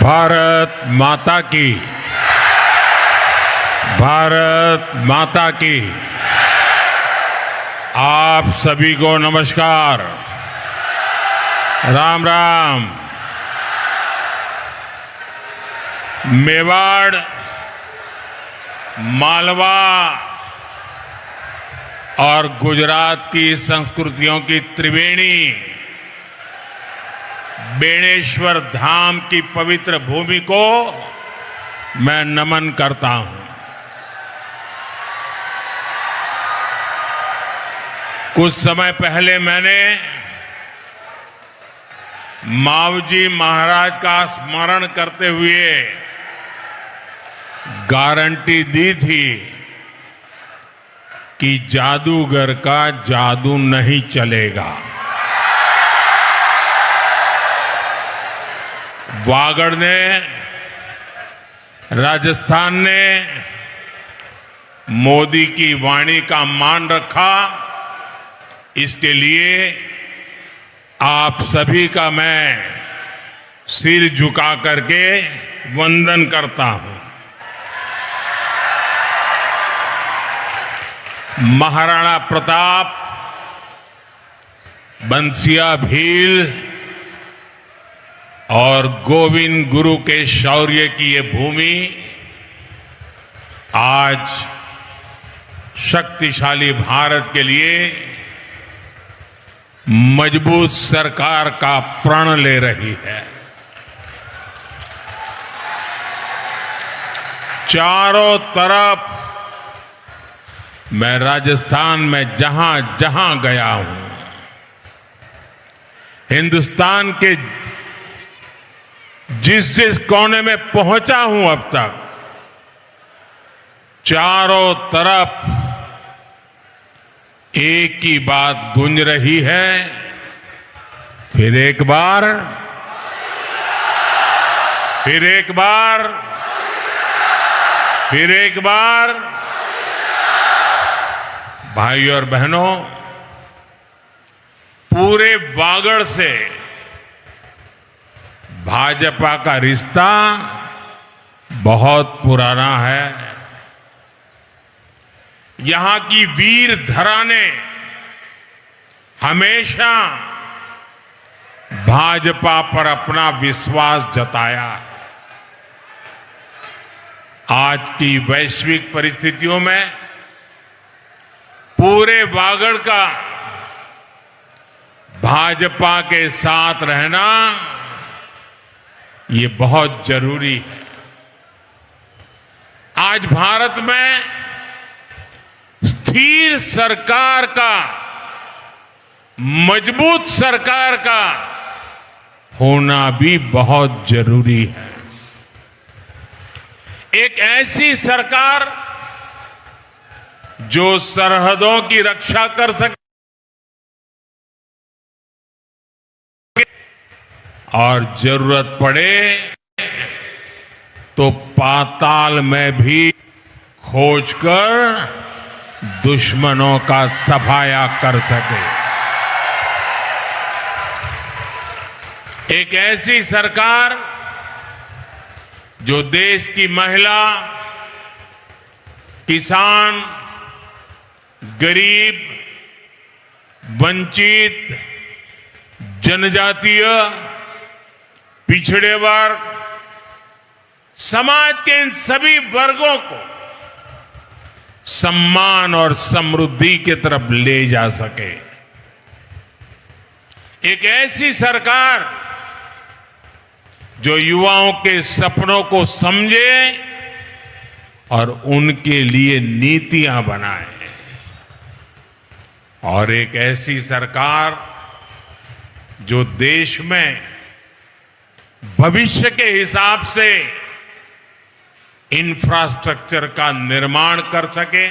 भारत माता की, भारत माता की। आप सभी को नमस्कार, राम राम। मेवाड़, मालवा और गुजरात की संस्कृतियों की त्रिवेणी बेणेश्वर धाम की पवित्र भूमि को मैं नमन करता हूं। कुछ समय पहले मैंने मावजी महाराज का स्मरण करते हुए गारंटी दी थी कि जादूगर का जादू नहीं चलेगा। वागड़ ने, राजस्थान ने मोदी की वाणी का मान रखा। इसके लिए आप सभी का मैं सिर झुका करके वंदन करता हूं। महाराणा प्रताप, बंसिया भील और गोविंद गुरु के शौर्य की ये भूमि आज शक्तिशाली भारत के लिए मजबूत सरकार का प्रण ले रही है। चारों तरफ मैं राजस्थान में जहां जहां गया हूं, हिंदुस्तान के जिस कोने में पहुंचा हूं अब तक, चारों तरफ एक ही बात गूंज रही है। फिर एक बार, फिर एक बार, फिर एक बार। भाई और बहनों, पूरे वागड़ से भाजपा का रिश्ता बहुत पुराना है। यहां की वीर धरा ने हमेशा भाजपा पर अपना विश्वास जताया है। आज की वैश्विक परिस्थितियों में पूरे वागड़ का भाजपा के साथ रहना ये बहुत जरूरी है। आज भारत में स्थिर सरकार का, मजबूत सरकार का होना भी बहुत जरूरी है। एक ऐसी सरकार जो सरहदों की रक्षा कर सके और जरूरत पड़े तो पाताल में भी खोजकर दुश्मनों का सफाया कर सके। एक ऐसी सरकार जो देश की महिला, किसान, गरीब, वंचित, जनजातीय, पिछड़े वर्ग, समाज के इन सभी वर्गों को सम्मान और समृद्धि की तरफ ले जा सके। एक ऐसी सरकार जो युवाओं के सपनों को समझे और उनके लिए नीतियां बनाए। और एक ऐसी सरकार जो देश में भविष्य के हिसाब से इंफ्रास्ट्रक्चर का निर्माण कर सके।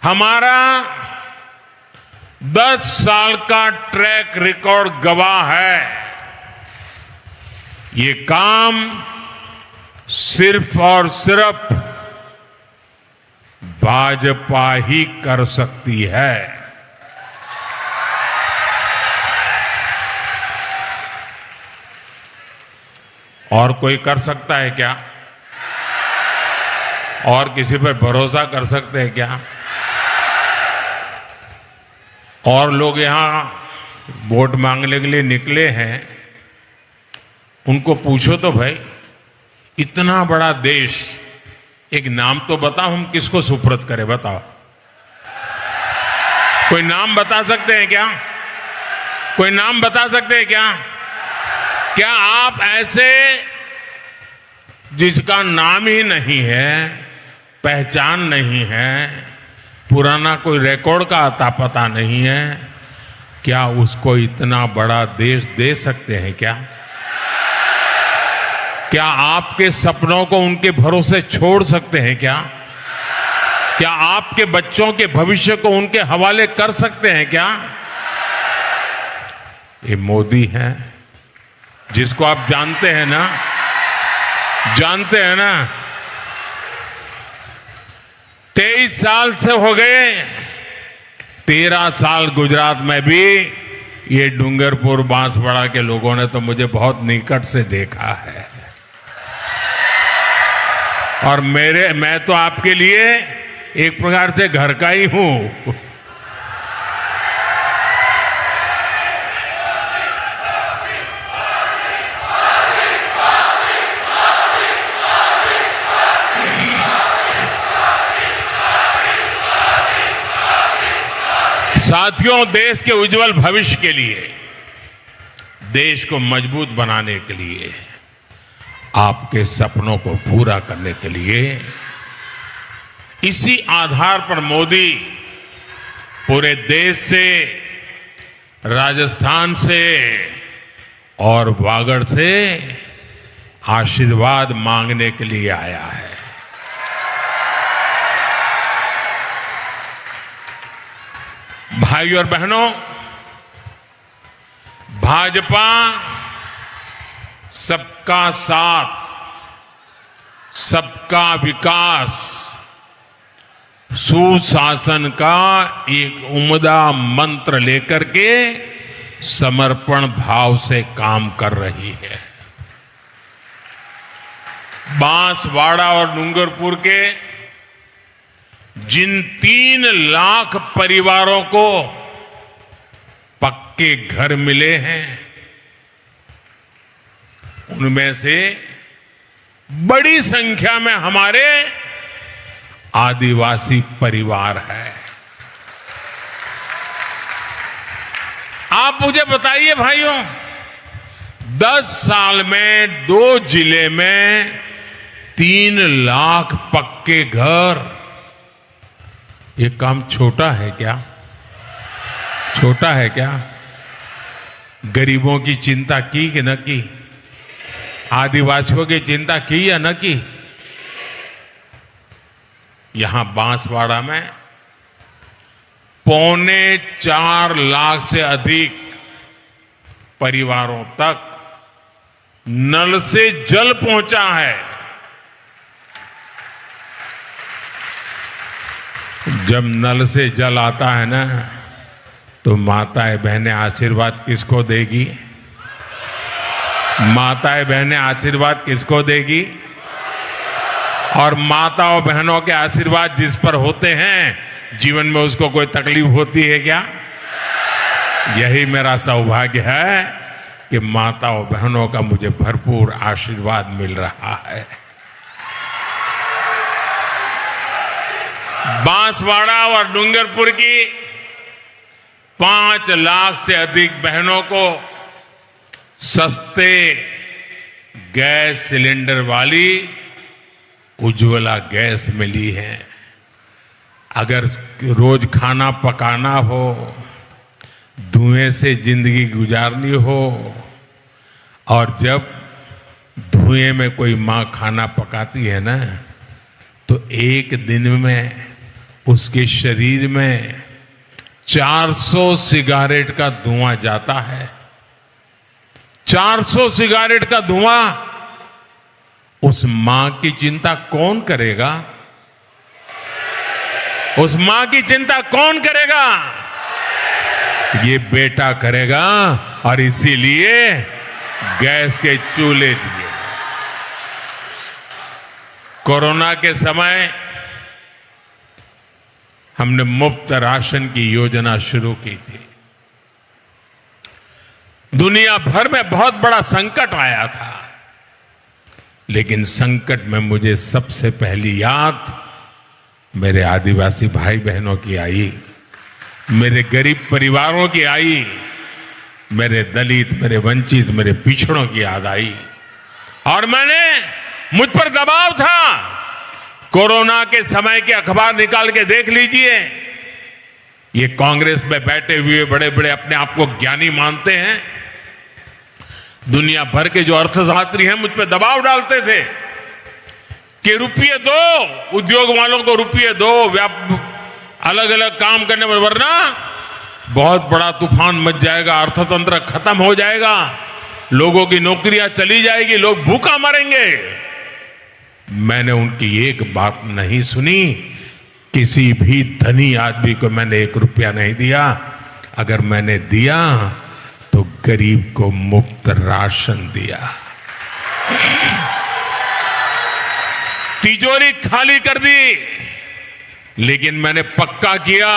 हमारा 10 साल का ट्रैक रिकॉर्ड गवाह है। ये काम सिर्फ और सिर्फ भाजपा ही कर सकती है। और कोई कर सकता है क्या? और किसी पर भरोसा कर सकते हैं क्या? और लोग यहां वोट मांगने के लिए निकले हैं, उनको पूछो तो भाई, इतना बड़ा देश, एक नाम तो बताओ, हम किसको सुपुर्द करें? बताओ, कोई नाम बता सकते हैं क्या? कोई नाम बता सकते हैं क्या? क्या आप ऐसे जिसका नाम ही नहीं है, पहचान नहीं है, पुराना कोई रिकॉर्ड का अता पता नहीं है, क्या उसको इतना बड़ा देश दे सकते हैं क्या? क्या आपके सपनों को उनके भरोसे छोड़ सकते हैं क्या? क्या आपके बच्चों के भविष्य को उनके हवाले कर सकते हैं क्या? ये मोदी है, जिसको आप जानते हैं ना, जानते हैं ना। 23 साल से हो गए, 13 साल गुजरात में भी ये डूंगरपुर बांसवाड़ा के लोगों ने तो मुझे बहुत निकट से देखा है। और मैं तो आपके लिए एक प्रकार से घर का ही हूं। साथियों, देश के उज्जवल भविष्य के लिए, देश को मजबूत बनाने के लिए, आपके सपनों को पूरा करने के लिए, इसी आधार पर मोदी पूरे देश से, राजस्थान से और वागड़ से आशीर्वाद मांगने के लिए आया है। भाइयों और बहनों, भाजपा सबका साथ, सबका विकास, सुशासन का एक उम्दा मंत्र लेकर के समर्पण भाव से काम कर रही है। बांसवाड़ा और डूंगरपुर के जिन 3 लाख परिवारों को पक्के घर मिले हैं, उनमें से बड़ी संख्या में हमारे आदिवासी परिवार है। आप मुझे बताइए भाइयों, 10 साल में 2 जिले में 3 लाख पक्के घर, ये काम छोटा है क्या? छोटा है क्या? गरीबों की चिंता की कि न की? आदिवासियों की चिंता की या न की? यहां बांसवाड़ा में 4.25 लाख से अधिक परिवारों तक नल से जल पहुंचा है। जब नल से जल आता है ना, तो माताएं बहनें आशीर्वाद किसको देगी? माताएं बहनें आशीर्वाद किसको देगी? और माताओं बहनों के आशीर्वाद जिस पर होते हैं, जीवन में उसको कोई तकलीफ होती है क्या? यही मेरा सौभाग्य है कि माताओं बहनों का मुझे भरपूर आशीर्वाद मिल रहा है। बांसवाड़ा और डूंगरपुर की 5 लाख से अधिक बहनों को सस्ते गैस सिलेंडर वाली उज्ज्वला गैस मिली है। अगर रोज खाना पकाना हो, धुएं से जिंदगी गुजारनी हो, और जब धुएं में कोई माँ खाना पकाती है ना, तो एक दिन में उसके शरीर में 400 सिगारेट का धुआं जाता है। 400 सिगारेट का धुआं। उस मां की चिंता कौन करेगा? उस मां की चिंता कौन करेगा? ये बेटा करेगा, और इसीलिए गैस के चूल्हे दिए। कोरोना के समय हमने मुफ्त राशन की योजना शुरू की थी। दुनिया भर में बहुत बड़ा संकट आया था, लेकिन संकट में मुझे सबसे पहली याद मेरे आदिवासी भाई बहनों की आई, मेरे गरीब परिवारों की आई, मेरे दलित, मेरे वंचित, मेरे पिछड़ों की याद आई। और मुझ पर दबाव था। कोरोना के समय के अखबार निकाल के देख लीजिए, ये कांग्रेस में बैठे हुए बड़े बड़े अपने आप को ज्ञानी मानते हैं, दुनिया भर के जो अर्थशास्त्री हैं मुझ पर दबाव डालते थे कि रुपये दो, उद्योग वालों को रुपये दो, अलग अलग काम करने में, वरना बहुत बड़ा तूफान मच जाएगा, अर्थतंत्र खत्म हो जाएगा, लोगों की नौकरियां चली जाएगी, लोग भूखा मरेंगे। मैंने उनकी एक बात नहीं सुनी। किसी भी धनी आदमी को मैंने 1 रुपया नहीं दिया। अगर मैंने दिया तो गरीब को मुफ्त राशन दिया। तिजोरी खाली कर दी, लेकिन मैंने पक्का किया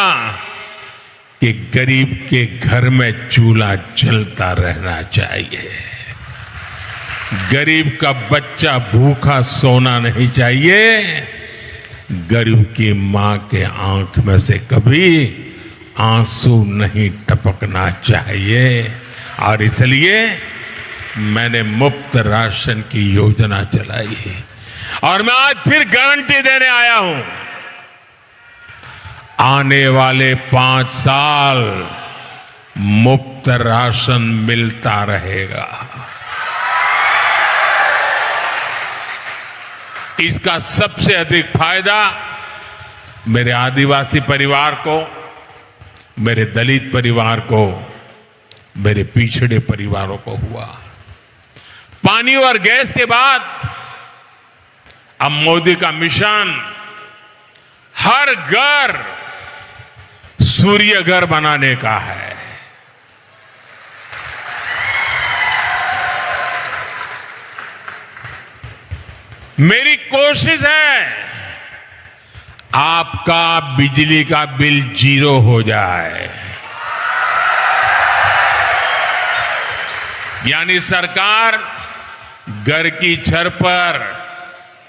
कि गरीब के घर में चूल्हा जलता रहना चाहिए, गरीब का बच्चा भूखा सोना नहीं चाहिए, गरीब की मां के आंख में से कभी आंसू नहीं टपकना चाहिए। और इसलिए मैंने मुफ्त राशन की योजना चलाई है। और मैं आज फिर गारंटी देने आया हूं, आने वाले 5 साल मुफ्त राशन मिलता रहेगा। इसका सबसे अधिक फायदा मेरे आदिवासी परिवार को, मेरे दलित परिवार को, मेरे पिछड़े परिवारों को हुआ। पानी और गैस के बाद अब मोदी का मिशन हर घर सूर्य घर बनाने का है। मेरी कोशिश है आपका बिजली का बिल 0 हो जाए, यानी सरकार घर की छत पर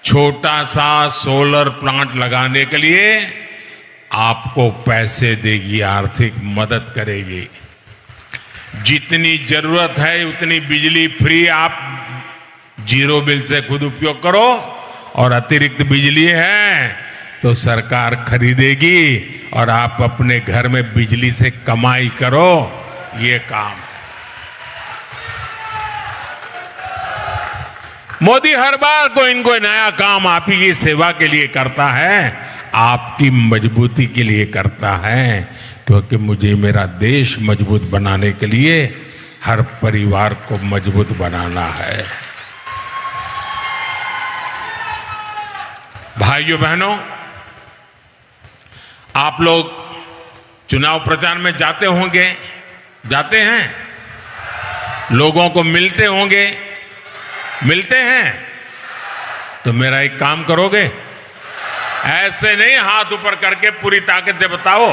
छोटा सा सोलर प्लांट लगाने के लिए आपको पैसे देगी, आर्थिक मदद करेगी। जितनी जरूरत है उतनी बिजली फ्री आप 0 बिल से खुद उपयोग करो, और अतिरिक्त बिजली है तो सरकार खरीदेगी और आप अपने घर में बिजली से कमाई करो। ये काम मोदी हर बार कोई नया काम आप ही की सेवा के लिए करता है, आपकी मजबूती के लिए करता है, क्योंकि मुझे मेरा देश मजबूत बनाने के लिए हर परिवार को मजबूत बनाना है। भाइयों बहनों, आप लोग चुनाव प्रचार में जाते होंगे, जाते हैं, लोगों को मिलते होंगे, मिलते हैं, तो मेरा एक काम करोगे? ऐसे नहीं हाथ ऊपर करके पूरी ताकत से बताओ,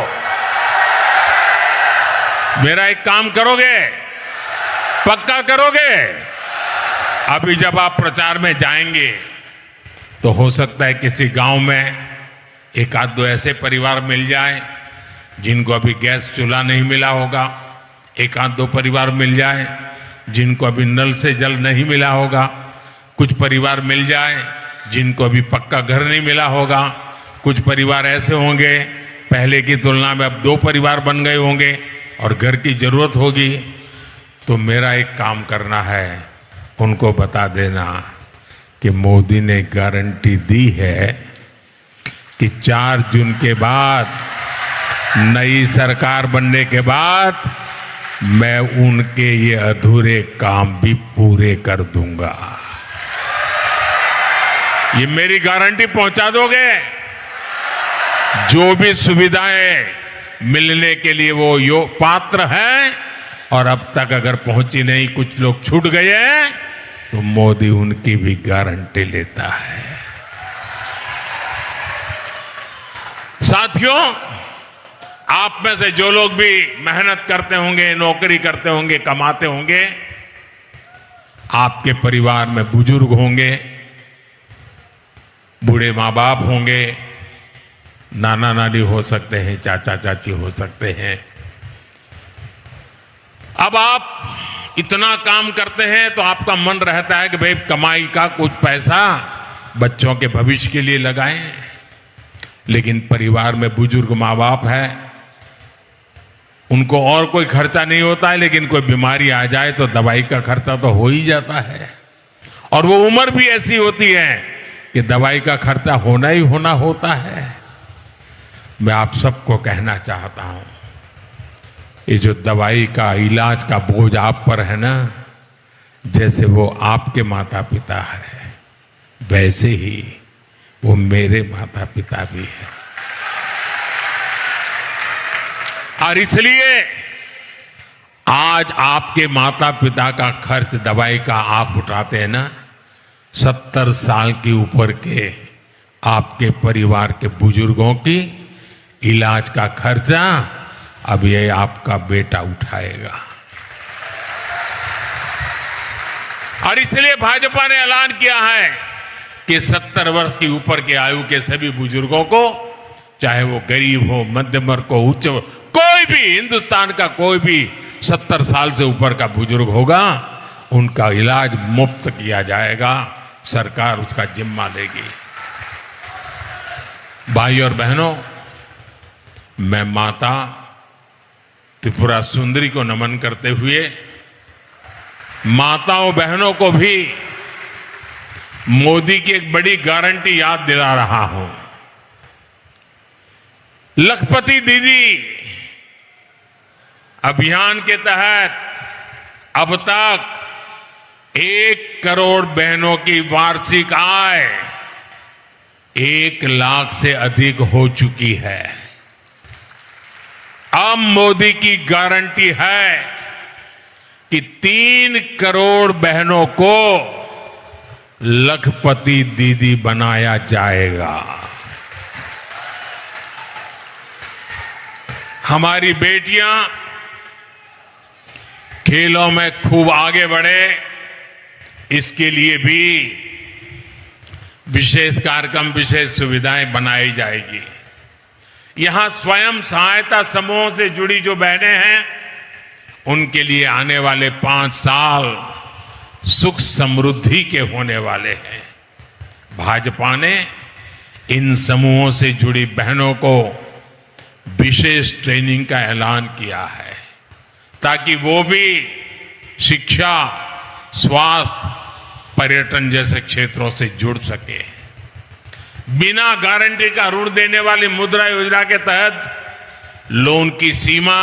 मेरा एक काम करोगे? पक्का करोगे? अभी जब आप प्रचार में जाएंगे तो हो सकता है किसी गांव में 1-2 ऐसे परिवार मिल जाए जिनको अभी गैस चूल्हा नहीं मिला होगा, 1-2 परिवार मिल जाए जिनको अभी नल से जल नहीं मिला होगा, कुछ परिवार मिल जाए जिनको अभी पक्का घर नहीं मिला होगा, कुछ परिवार ऐसे होंगे पहले की तुलना में अब 2 परिवार बन गए होंगे और घर की जरूरत होगी। तो मेरा एक काम करना है, उनको बता देना कि मोदी ने गारंटी दी है कि 4 जून के बाद, नई सरकार बनने के बाद, मैं उनके ये अधूरे काम भी पूरे कर दूंगा। ये मेरी गारंटी पहुंचा दोगे? जो भी सुविधाएं मिलने के लिए वो पात्र हैं और अब तक अगर पहुंची नहीं, कुछ लोग छूट गए हैं, तो मोदी उनकी भी गारंटी लेता है। साथियों, आप में से जो लोग भी मेहनत करते होंगे, नौकरी करते होंगे, कमाते होंगे, आपके परिवार में बुजुर्ग होंगे, बूढ़े माँ बाप होंगे, नाना नानी हो सकते हैं, चाचा चाची हो सकते हैं। अब आप इतना काम करते हैं तो आपका मन रहता है कि भाई कमाई का कुछ पैसा बच्चों के भविष्य के लिए लगाएं। लेकिन परिवार में बुजुर्ग माँ बाप है, उनको और कोई खर्चा नहीं होता है, लेकिन कोई बीमारी आ जाए तो दवाई का खर्चा तो हो ही जाता है। और वो उम्र भी ऐसी होती है कि दवाई का खर्चा होना ही होना होता है। मैं आप सबको कहना चाहता हूं, ये जो दवाई का इलाज का बोझ आप पर है ना, जैसे वो आपके माता पिता है, वैसे ही वो मेरे माता पिता भी है। और इसलिए आज आपके माता पिता का खर्च दवाई का आप उठाते हैं ना, 70 साल की ऊपर के आपके परिवार के बुजुर्गों की इलाज का खर्चा अब ये आपका बेटा उठाएगा। और इसलिए भाजपा ने ऐलान किया है कि 70 वर्ष की ऊपर के आयु के सभी बुजुर्गों को, चाहे वो गरीब हो, मध्यम वर्ग हो, उच्च हो, कोई भी हिंदुस्तान का कोई भी 70 साल से ऊपर का बुजुर्ग होगा, उनका इलाज मुफ्त किया जाएगा। सरकार उसका जिम्मा लेगी। भाई और बहनों, मैं माता त्रिपुरा सुंदरी को नमन करते हुए माताओं बहनों को भी मोदी की एक बड़ी गारंटी याद दिला रहा हूं। लखपति दीदी अभियान के तहत अब तक 1 करोड़ बहनों की वार्षिक आय 1 लाख से अधिक हो चुकी है। अब मोदी की गारंटी है कि 3 करोड़ बहनों को लखपति दीदी बनाया जाएगा। हमारी बेटियां खेलों में खूब आगे बढ़े, इसके लिए भी विशेष कार्यक्रम, विशेष सुविधाएं बनाई जाएगी। यहां स्वयं सहायता समूहों से जुड़ी जो बहनें हैं, उनके लिए आने वाले 5 साल सुख समृद्धि के होने वाले हैं। भाजपा ने इन समूहों से जुड़ी बहनों को विशेष ट्रेनिंग का ऐलान किया है, ताकि वो भी शिक्षा, स्वास्थ्य, पर्यटन जैसे क्षेत्रों से जुड़ सके। बिना गारंटी का ऋण देने वाली मुद्रा योजना के तहत लोन की सीमा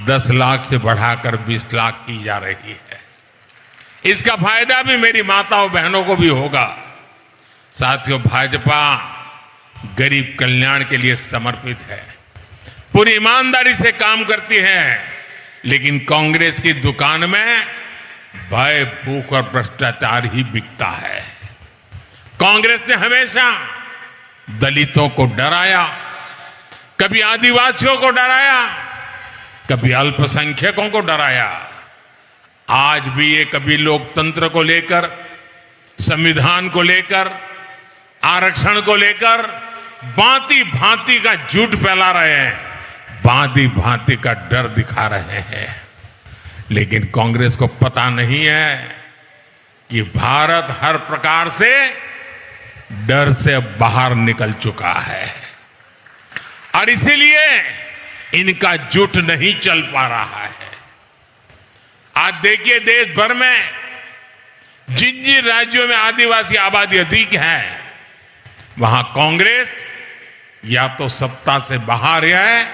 10 लाख से बढ़ाकर 20 लाख की जा रही है। इसका फायदा भी मेरी माताओं बहनों को भी होगा। साथियों, भाजपा गरीब कल्याण के लिए समर्पित है, पूरी ईमानदारी से काम करती है, लेकिन कांग्रेस की दुकान में भय, भूख और भ्रष्टाचार ही बिकता है। कांग्रेस ने हमेशा दलितों को डराया, कभी आदिवासियों को डराया, कभी अल्पसंख्यकों को डराया। आज भी ये कभी लोकतंत्र को लेकर, संविधान को लेकर, आरक्षण को लेकर भांति भांति का झूठ फैला रहे हैं, भांति भांति का डर दिखा रहे हैं। लेकिन कांग्रेस को पता नहीं है कि भारत हर प्रकार से डर से बाहर निकल चुका है, और इसीलिए इनका जुट नहीं चल पा रहा है। आज देखिए, देश भर में जिन जिन राज्यों में आदिवासी आबादी अधिक है, वहां कांग्रेस या तो सत्ता से बाहर है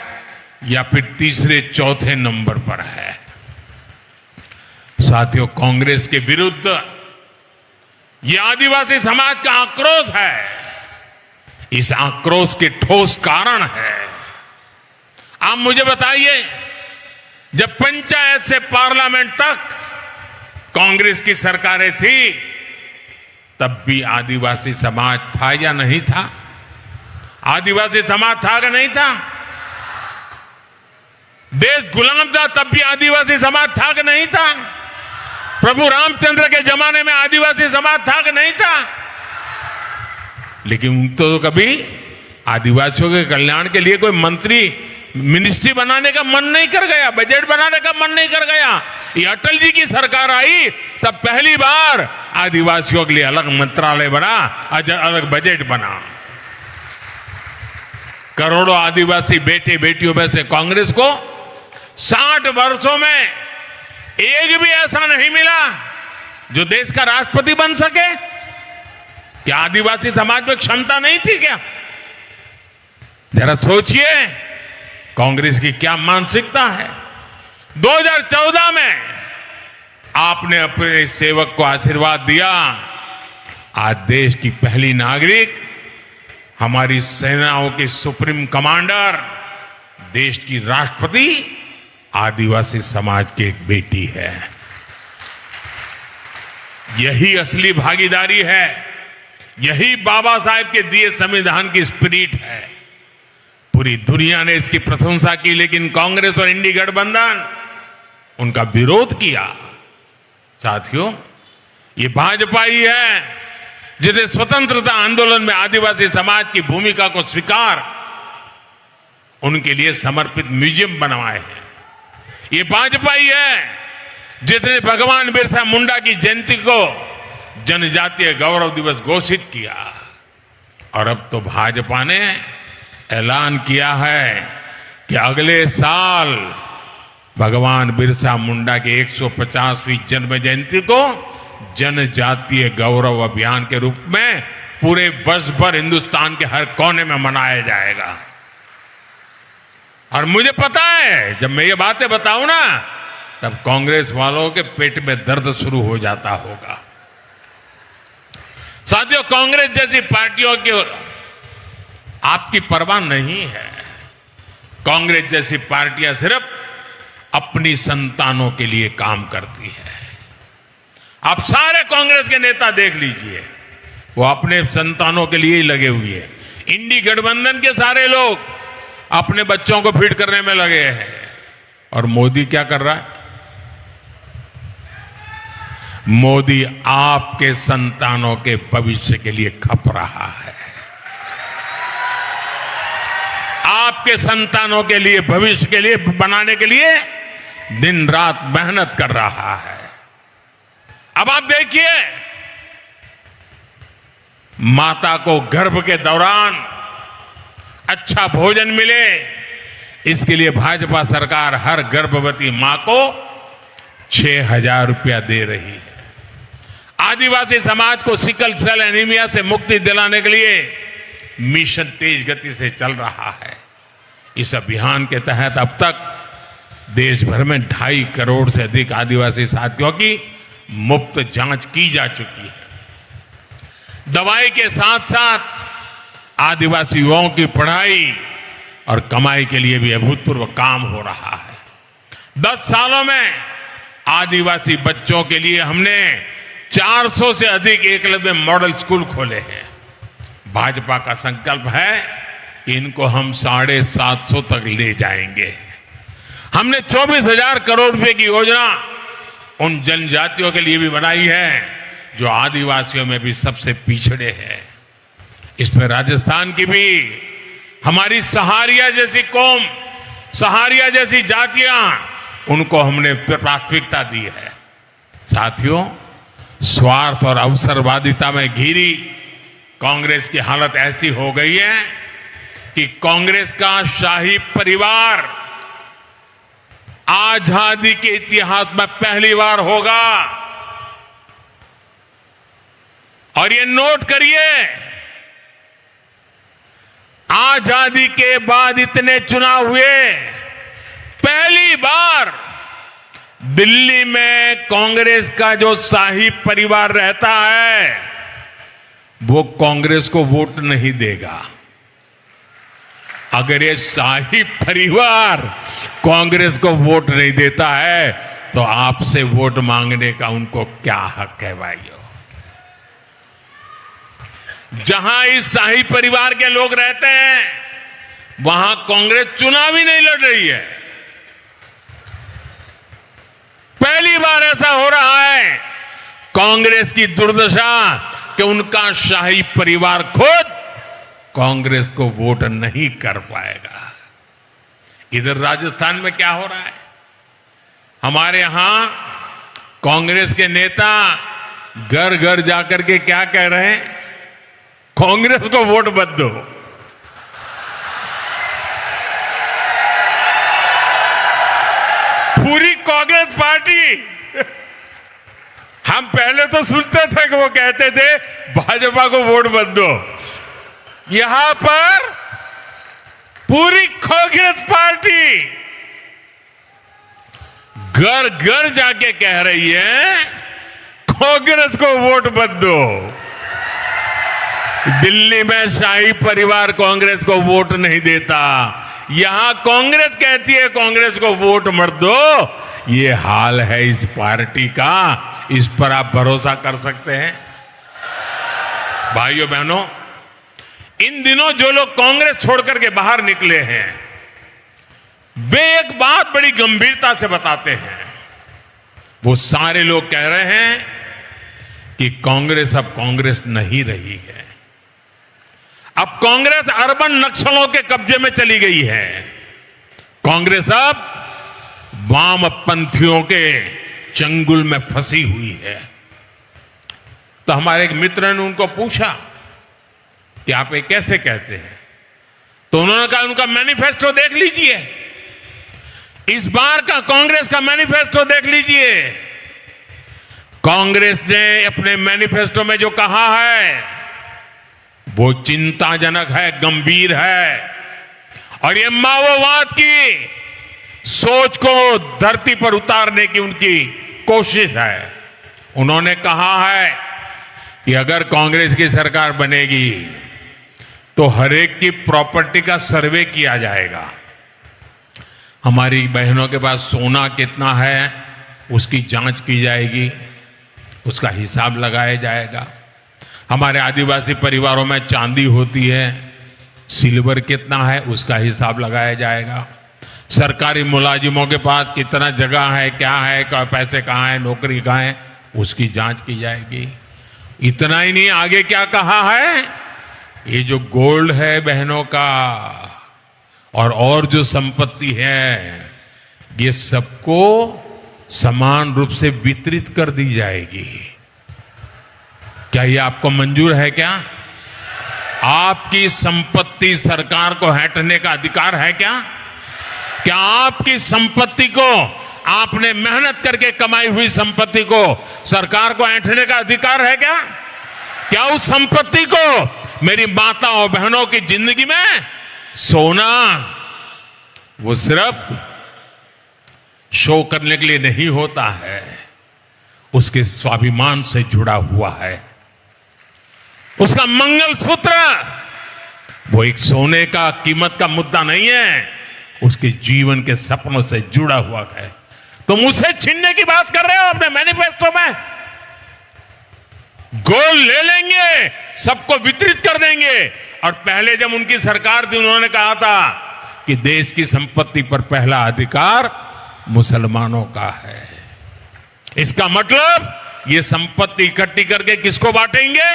या फिर तीसरे चौथे नंबर पर है। साथियों, कांग्रेस के विरुद्ध यह आदिवासी समाज का आक्रोश है। इस आक्रोश के ठोस कारण है। आप मुझे बताइए, जब पंचायत से पार्लियामेंट तक कांग्रेस की सरकारें थी, तब भी आदिवासी समाज था या नहीं था? आदिवासी समाज था कि नहीं था? देश गुलाम था तब भी आदिवासी समाज था कि नहीं था? प्रभु रामचंद्र के जमाने में आदिवासी समाज था कि नहीं था? लेकिन तो कभी आदिवासियों के कल्याण के लिए कोई मंत्री मिनिस्ट्री बनाने का मन नहीं कर गया, बजट बनाने का मन नहीं कर गया। ये अटल जी की सरकार आई तब पहली बार आदिवासियों के लिए अलग मंत्रालय बना, अलग बजट बना। करोड़ों आदिवासी बेटे बेटियों में से कांग्रेस को 60 वर्षों में एक भी ऐसा नहीं मिला जो देश का राष्ट्रपति बन सके। क्या आदिवासी समाज में क्षमता नहीं थी क्या? जरा सोचिए कांग्रेस की क्या मानसिकता है। 2014 में आपने अपने सेवक को आशीर्वाद दिया। आज देश की पहली नागरिक, हमारी सेनाओं की सुप्रीम कमांडर, देश की राष्ट्रपति आदिवासी समाज की एक बेटी है। यही असली भागीदारी है, यही बाबा साहेब के दिए संविधान की स्पिरिट है। पूरी दुनिया ने इसकी प्रशंसा की, लेकिन कांग्रेस और इंडी गठबंधन उनका विरोध किया। साथियों, ये भाजपा ही है जिसे स्वतंत्रता आंदोलन में आदिवासी समाज की भूमिका को स्वीकार, उनके लिए समर्पित म्यूजियम बनवाए हैं। ये भाजपा ही है जिसने भगवान बिरसा मुंडा की जयंती को जनजातीय गौरव दिवस घोषित किया। और अब तो भाजपा ने ऐलान किया है कि अगले साल भगवान बिरसा मुंडा की 150वीं जन्म जयंती को जनजातीय गौरव अभियान के रूप में पूरे वर्ष भर हिंदुस्तान के हर कोने में मनाया जाएगा। और मुझे पता है जब मैं ये बातें बताऊं ना, तब कांग्रेस वालों के पेट में दर्द शुरू हो जाता होगा। साथियों, कांग्रेस जैसी पार्टियों की आपकी परवाह नहीं है। कांग्रेस जैसी पार्टियां सिर्फ अपनी संतानों के लिए काम करती है। आप सारे कांग्रेस के नेता देख लीजिए, वो अपने संतानों के लिए ही लगे हुए हैं। इंडी गठबंधन के सारे लोग अपने बच्चों को फीड करने में लगे हैं। और मोदी क्या कर रहा है? मोदी आपके संतानों के भविष्य के लिए खप रहा है। आपके संतानों के लिए, भविष्य के लिए बनाने के लिए दिन रात मेहनत कर रहा है। अब आप देखिए, माता को गर्भ के दौरान अच्छा भोजन मिले, इसके लिए भाजपा सरकार हर गर्भवती मां को 6,000 रुपया दे रही है। आदिवासी समाज को सिकल सेल एनीमिया से मुक्ति दिलाने के लिए मिशन तेज गति से चल रहा है। इस अभियान के तहत अब तक देश भर में 2.5 करोड़ से अधिक आदिवासी साथियों की मुफ्त जांच की जा चुकी है। दवाई के साथ साथ आदिवासी युवाओं की पढ़ाई और कमाई के लिए भी अभूतपूर्व काम हो रहा है। 10 सालों में आदिवासी बच्चों के लिए हमने 400 से अधिक एकलव्य मॉडल स्कूल खोले हैं। भाजपा का संकल्प है कि इनको हम 750 तक ले जाएंगे। हमने 24,000 करोड़ रुपए की योजना उन जनजातियों के लिए भी बनाई है जो आदिवासियों में भी सबसे पिछड़े हैं। इसमें राजस्थान की भी हमारी सहारिया जैसी कौम, सहारिया जैसी जातियां, उनको हमने प्राथमिकता दी है। साथियों, स्वार्थ और अवसरवादिता में घिरी कांग्रेस की हालत ऐसी हो गई है कि कांग्रेस का शाही परिवार आजादी के इतिहास में पहली बार होगा। और ये नोट करिए, आजादी के बाद इतने चुनाव हुए, पहली बार दिल्ली में कांग्रेस का जो शाही परिवार रहता है वो कांग्रेस को वोट नहीं देगा। अगर ये शाही परिवार कांग्रेस को वोट नहीं देता है तो आपसे वोट मांगने का उनको क्या हक है भाइयों? जहां इस शाही परिवार के लोग रहते हैं वहां कांग्रेस चुनाव ही नहीं लड़ रही है। पहली बार ऐसा हो रहा है। कांग्रेस की दुर्दशा कि उनका शाही परिवार खुद कांग्रेस को वोट नहीं कर पाएगा। इधर राजस्थान में क्या हो रहा है? हमारे यहां कांग्रेस के नेता घर घर जाकर के क्या कह रहे हैं? कांग्रेस को वोट मत दो। पूरी कांग्रेस पार्टी। हम पहले तो सुनते थे कि वो कहते थे भाजपा को वोट मत दो। यहां पर पूरी कांग्रेस पार्टी घर घर जाके कह रही है कांग्रेस को वोट मत दो। दिल्ली में शाही परिवार कांग्रेस को वोट नहीं देता, यहां कांग्रेस कहती है कांग्रेस को वोट मत दो। ये हाल है इस पार्टी का। इस पर आप भरोसा कर सकते हैं? भाइयों बहनों, इन दिनों जो लोग कांग्रेस छोड़कर के बाहर निकले हैं वे एक बात बड़ी गंभीरता से बताते हैं। वो सारे लोग कह रहे हैं कि कांग्रेस अब कांग्रेस नहीं रही है। अब कांग्रेस अर्बन नक्सलों के कब्जे में चली गई है। कांग्रेस अब वामपंथियों के चंगुल में फंसी हुई है। तो हमारे एक मित्र ने उनको पूछा कि आप ये कैसे कहते हैं? तो उन्होंने कहा उनका मैनिफेस्टो देख लीजिए, इस बार का कांग्रेस का मैनिफेस्टो देख लीजिए। कांग्रेस ने अपने मैनिफेस्टो में जो कहा है वो चिंताजनक है, गंभीर है, और ये माओवाद की सोच को धरती पर उतारने की उनकी कोशिश है। उन्होंने कहा है कि अगर कांग्रेस की सरकार बनेगी तो हर एक की प्रॉपर्टी का सर्वे किया जाएगा। हमारी बहनों के पास सोना कितना है उसकी जांच की जाएगी, उसका हिसाब लगाया जाएगा। हमारे आदिवासी परिवारों में चांदी होती है, सिल्वर कितना है उसका हिसाब लगाया जाएगा। सरकारी मुलाजिमों के पास कितना जगह है, क्या है, पैसे कहाँ है, नौकरी कहाँ है, उसकी जांच की जाएगी। इतना ही नहीं, आगे क्या कहा है? ये जो गोल्ड है बहनों का और जो संपत्ति है ये सबको समान रूप से वितरित कर दी जाएगी। क्या ये आपको मंजूर है? क्या आपकी संपत्ति सरकार को हटने का अधिकार है? क्या आपकी संपत्ति को, आपने मेहनत करके कमाई हुई संपत्ति को सरकार को ऐंठने का अधिकार है? क्या उस संपत्ति को मेरी माताओं बहनों की जिंदगी में सोना वो सिर्फ शो करने के लिए नहीं होता है, उसके स्वाभिमान से जुड़ा हुआ है। उसका मंगलसूत्र वो एक सोने का कीमत का मुद्दा नहीं है, उसके जीवन के सपनों से जुड़ा हुआ है। तुम उसे छीनने की बात कर रहे हो अपने मैनिफेस्टो में। गोल्ड ले लेंगे, सबको वितरित कर देंगे। और पहले जब उनकी सरकार थी उन्होंने कहा था कि देश की संपत्ति पर पहला अधिकार मुसलमानों का है। इसका मतलब ये संपत्ति इकट्ठी करके किसको बांटेंगे?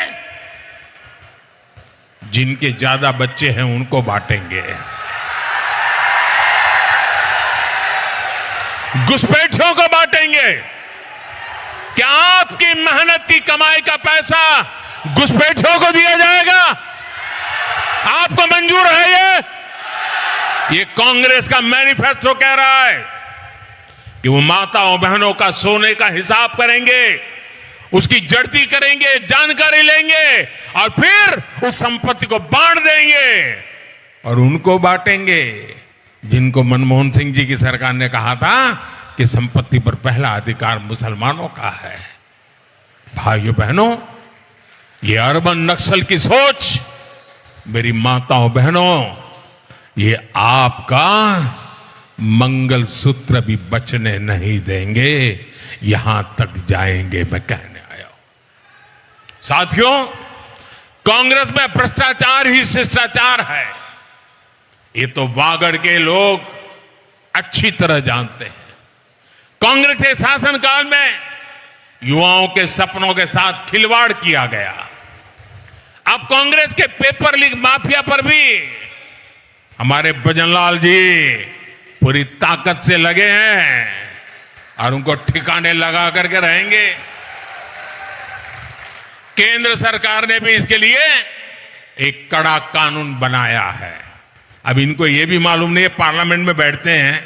जिनके ज्यादा बच्चे हैं उनको बांटेंगे। घुसपैठियों को बांटेंगे। क्या आपकी मेहनत की कमाई का पैसा घुसपैठियों को दिया जाएगा? आपको मंजूर है? ये कांग्रेस का मैनिफेस्टो कह रहा है कि वो माताओं बहनों का सोने का हिसाब करेंगे, उसकी जड़ती करेंगे, जानकारी लेंगे और फिर उस संपत्ति को बांट देंगे और उनको बांटेंगे जिनको मनमोहन सिंह जी की सरकार ने कहा था कि संपत्ति पर पहला अधिकार मुसलमानों का है। भाइयों बहनों, ये अर्बन नक्सल की सोच मेरी माताओं बहनों, ये आपका मंगलसूत्र भी बचने नहीं देंगे, यहां तक जाएंगे मैं कहने आया हूं। साथियों, कांग्रेस में भ्रष्टाचार ही शिष्टाचार है, ये तो वागड़ के लोग अच्छी तरह जानते हैं। कांग्रेस के शासनकाल में युवाओं के सपनों के साथ खिलवाड़ किया गया। अब कांग्रेस के पेपर लीक माफिया पर भी हमारे भजनलाल जी पूरी ताकत से लगे हैं और उनको ठिकाने लगा करके रहेंगे। केंद्र सरकार ने भी इसके लिए एक कड़ा कानून बनाया है। अब इनको यह भी मालूम नहीं है, पार्लियामेंट में बैठते हैं,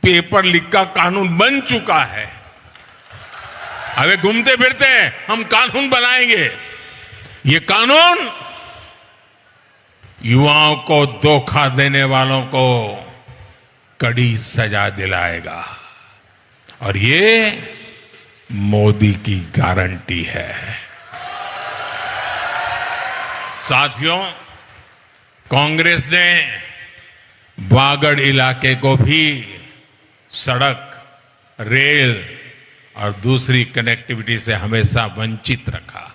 पेपर लीक का कानून बन चुका है, अबे घूमते फिरते हैं हम कानून बनाएंगे। ये कानून युवाओं को धोखा देने वालों को कड़ी सजा दिलाएगा और ये मोदी की गारंटी है। साथियों, कांग्रेस ने वागड़ इलाके को भी सड़क, रेल और दूसरी कनेक्टिविटी से हमेशा वंचित रखा।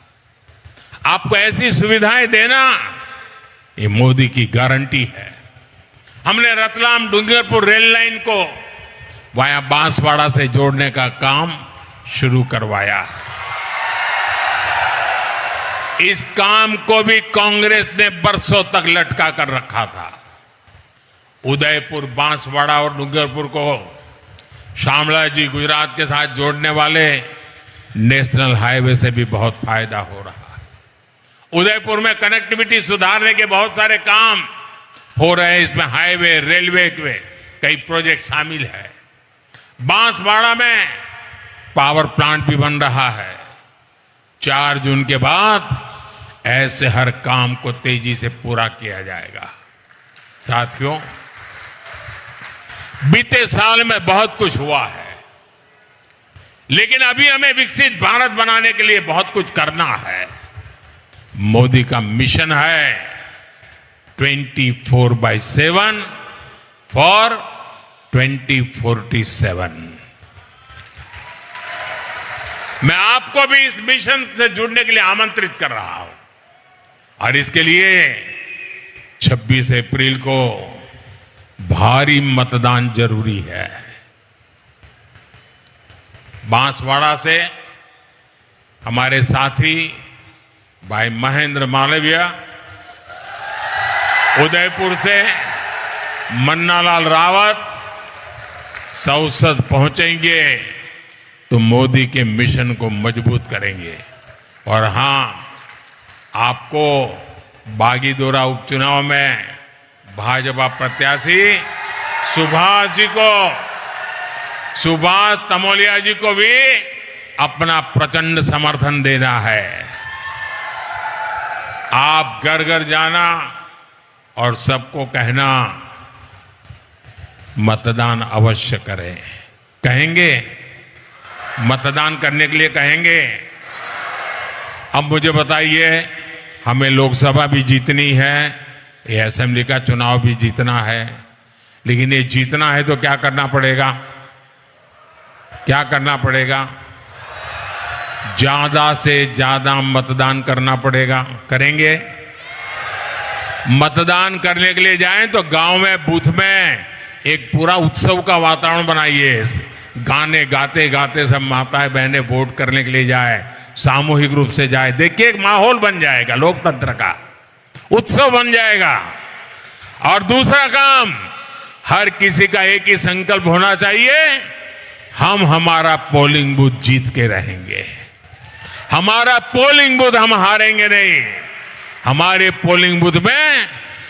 आपको ऐसी सुविधाएं देना ये मोदी की गारंटी है। हमने रतलाम डूंगरपुर रेल लाइन को वाया बांसवाड़ा से जोड़ने का काम शुरू करवाया। इस काम को भी कांग्रेस ने बरसों तक लटका कर रखा था। उदयपुर, बांसवाड़ा और डूंगरपुर को शामला जी गुजरात के साथ जोड़ने वाले नेशनल हाईवे से भी बहुत फायदा हो रहा है। उदयपुर में कनेक्टिविटी सुधारने के बहुत सारे काम हो रहे हैं। इसमें हाईवे, रेलवे के कई प्रोजेक्ट शामिल है। बांसवाड़ा में पावर प्लांट भी बन रहा है। 4 जून के बाद ऐसे हर काम को तेजी से पूरा किया जाएगा। साथियों, बीते साल में बहुत कुछ हुआ है, लेकिन अभी हमें विकसित भारत बनाने के लिए बहुत कुछ करना है। मोदी का मिशन है 24/7 फॉर 2047। मैं आपको भी इस मिशन से जुड़ने के लिए आमंत्रित कर रहा हूं और इसके लिए 26 अप्रैल को भारी मतदान जरूरी है। बांसवाड़ा से हमारे साथी भाई महेंद्र मालवीय, उदयपुर से मन्नालाल रावत संसद पहुंचेंगे तो मोदी के मिशन को मजबूत करेंगे। और हां, आपको बागीदोरा उपचुनाव में भाजपा प्रत्याशी सुभाष तमोलिया जी को भी अपना प्रचंड समर्थन देना है। आप घर घर जाना और सबको कहना मतदान अवश्य करें। कहेंगे? मतदान करने के लिए कहेंगे? अब मुझे बताइए, हमें लोकसभा भी जीतनी है, ये असेंबली का चुनाव भी जीतना है, लेकिन ये जीतना है तो क्या करना पड़ेगा? क्या करना पड़ेगा? ज्यादा से ज्यादा मतदान करना पड़ेगा। करेंगे? मतदान करने के लिए जाएं तो गांव में, बूथ में एक पूरा उत्सव का वातावरण बनाइए। गाने गाते गाते सब माताएं बहनें वोट करने के लिए जाए, सामूहिक रूप से जाए। देखिए, एक माहौल बन जाएगा, लोकतंत्र का उत्सव बन जाएगा। और दूसरा काम, हर किसी का एक ही संकल्प होना चाहिए, हम हमारा पोलिंग बूथ जीत के रहेंगे। हमारा पोलिंग बूथ हम हारेंगे नहीं। हमारे पोलिंग बूथ में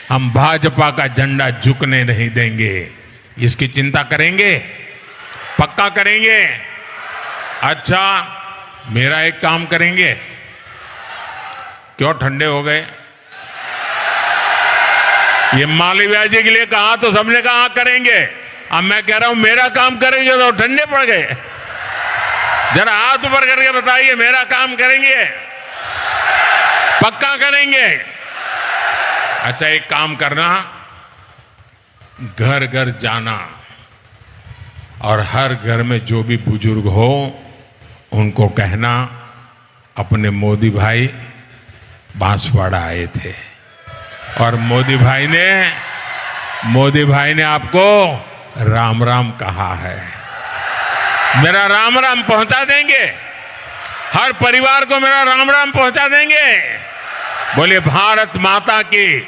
हम भाजपा का झंडा झुकने नहीं देंगे। इसकी चिंता करेंगे? पक्का करेंगे? अच्छा, मेरा एक काम करेंगे? क्यों ठंडे हो गए? ये मालवीय जी के लिए कहा तो सबने कहा करेंगे। अब मैं कह रहा हूं मेरा काम करेंगे तो ठंडे पड़ गए। जरा हाथ ऊपर करके बताइए, मेरा काम करेंगे? पक्का करेंगे? अच्छा, एक काम करना, घर घर जाना और हर घर में जो भी बुजुर्ग हो उनको कहना, अपने मोदी भाई बांसवाड़ा आए थे और मोदी भाई ने आपको राम राम कहा है। मेरा राम राम पहुंचा देंगे, हर परिवार को मेरा राम राम पहुंचा देंगे। बोलिए भारत माता की,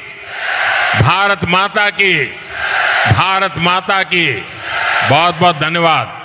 भारत माता की, भारत माता की। बहुत बहुत धन्यवाद।